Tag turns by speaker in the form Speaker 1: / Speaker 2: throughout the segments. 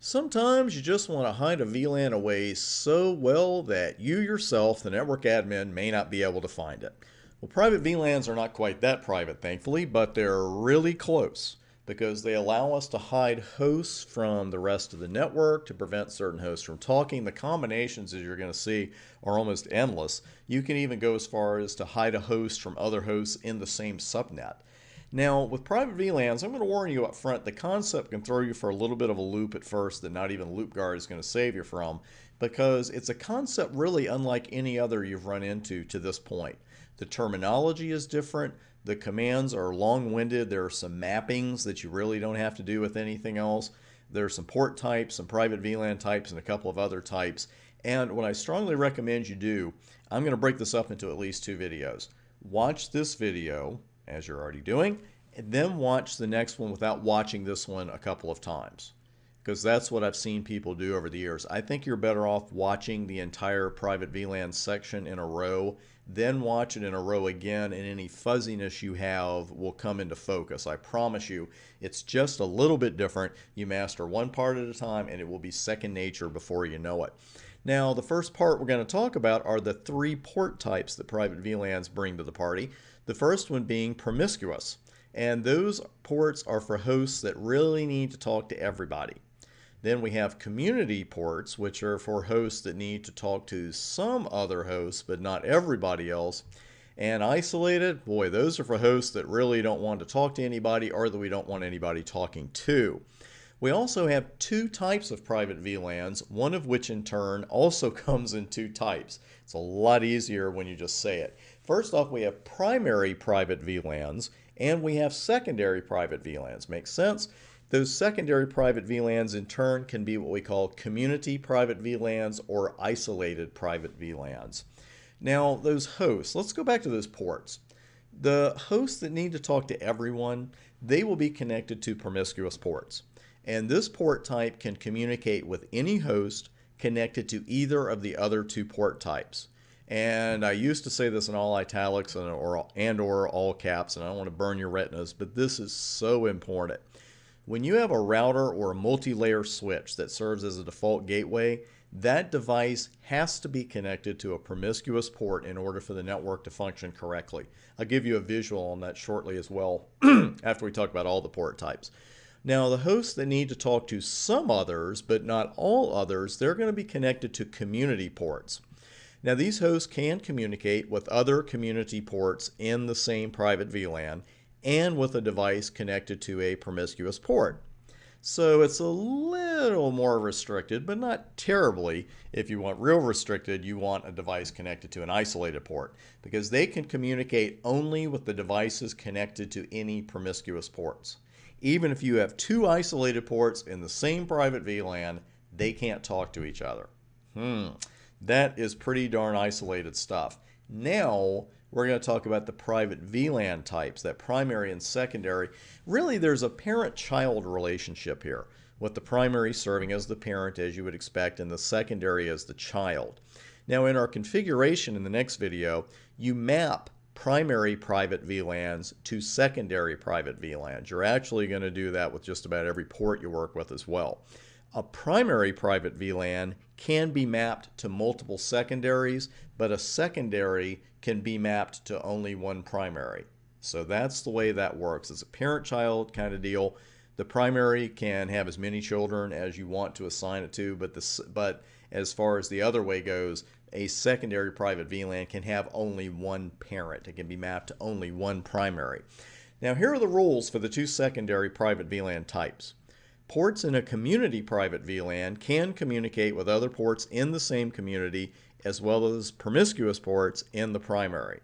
Speaker 1: Sometimes you just want to hide a VLAN away so well that you yourself, the network admin, may not be able to find it. Well, private VLANs are not quite that private, thankfully, but they're really close because they allow us to hide hosts from the rest of the network to prevent certain hosts from talking. The combinations, as you're going to see, are almost endless. You can even go as far as to hide a host from other hosts in the same subnet. Now, with private VLANs, I'm going to warn you up front, the concept can throw you for a little bit of a loop at first that not even LoopGuard is going to save you from, because it's a concept really unlike any other you've run into to this point. The terminology is different. The commands are long-winded. There are some mappings that you really don't have to do with anything else. There are some port types, some private VLAN types, and a couple of other types. And what I strongly recommend you do, I'm going to break this up into at least 2 videos. Watch this video, as you're already doing, and then watch the next one without watching this one a couple of times, because that's what I've seen people do over the years. I think you're better off watching the entire private VLAN section in a row, then watch it in a row again, and any fuzziness you have will come into focus. I promise you, it's just a little bit different. You master one part at a time, and it will be second nature before you know it. Now, the first part we're going to talk about are the 3 port types that private VLANs bring to the party. The first one being promiscuous. And those ports are for hosts that really need to talk to everybody. Then we have community ports, which are for hosts that need to talk to some other hosts, but not everybody else. And isolated, boy, those are for hosts that really don't want to talk to anybody or that we don't want anybody talking to. We also have 2 types of private VLANs, one of which in turn also comes in 2 types. It's a lot easier when you just say it. First off, we have primary private VLANs and we have secondary private VLANs. Makes sense? Those secondary private VLANs in turn can be what we call community private VLANs or isolated private VLANs. Now, those hosts, let's go back to those ports. The hosts that need to talk to everyone, they will be connected to promiscuous ports. And this port type can communicate with any host connected to either of the other 2 port types. And I used to say this in all italics and/or all caps, and I don't want to burn your retinas, but this is so important. When you have a router or a multi-layer switch that serves as a default gateway, that device has to be connected to a promiscuous port in order for the network to function correctly. I'll give you a visual on that shortly as well after we talk about all the port types. Now, the hosts that need to talk to some others, but not all others, they're going to be connected to community ports. Now, these hosts can communicate with other community ports in the same private VLAN and with a device connected to a promiscuous port. So it's a little more restricted, but not terribly. If you want real restricted, you want a device connected to an isolated port, because they can communicate only with the devices connected to any promiscuous ports. Even if you have 2 isolated ports in the same private VLAN, they can't talk to each other. That is pretty darn isolated stuff. Now, we're going to talk about the private VLAN types, that primary and secondary. Really, there's a parent-child relationship here, with the primary serving as the parent, as you would expect, and the secondary as the child. Now, in our configuration in the next video, you map primary private VLANs to secondary private VLANs. You're actually going to do that with just about every port you work with as well. A primary private VLAN can be mapped to multiple secondaries, but a secondary can be mapped to only one primary. So that's the way that works. It's a parent-child kind of deal. The primary can have as many children as you want to assign it to, but as far as the other way goes, a secondary private VLAN can have only one parent. It can be mapped to only one primary. Now, here are the rules for the 2 secondary private VLAN types. Ports in a community private VLAN can communicate with other ports in the same community, as well as promiscuous ports in the primary.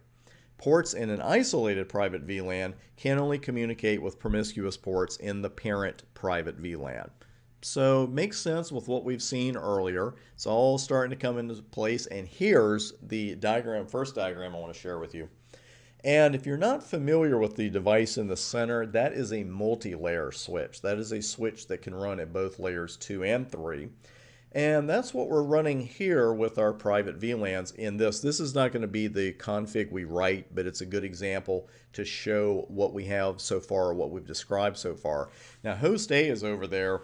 Speaker 1: Ports in an isolated private VLAN can only communicate with promiscuous ports in the parent private VLAN. So it makes sense with what we've seen earlier. It's all starting to come into place, and here's the first diagram I want to share with you. And if you're not familiar with the device in the center, that is a multi-layer switch. That is a switch that can run at both layers 2 and 3. And that's what we're running here with our private VLANs in this. This is not going to be the config we write, but it's a good example to show what we have so far, what we've described so far. Now, host A is over there,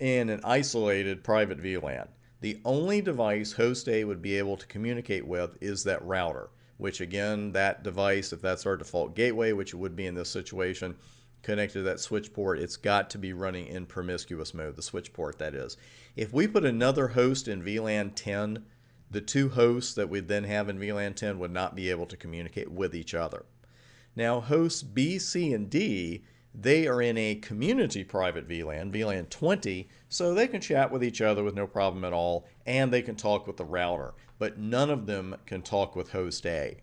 Speaker 1: in an isolated private VLAN. The only device host A would be able to communicate with is that router, which again, that device, if that's our default gateway, which it would be in this situation, connected to that switch port, it's got to be running in promiscuous mode, the switch port that is. If we put another host in VLAN 10, the two hosts that we then have in VLAN 10 would not be able to communicate with each other. Now hosts B, C, and D, they are in a community private VLAN, VLAN 20, so they can chat with each other with no problem at all, and they can talk with the router, but none of them can talk with host A.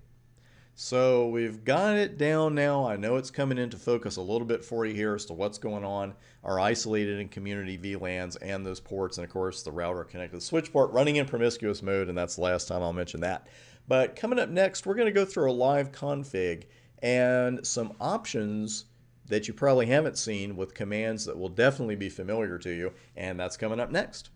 Speaker 1: So we've got it down now. I know it's coming into focus a little bit for you here as to what's going on. Our isolated and community VLANs and those ports, and of course the router connected to the switch port running in promiscuous mode, and that's the last time I'll mention that. But coming up next, we're going to go through a live config and some options that you probably haven't seen with commands that will definitely be familiar to you, and that's coming up next.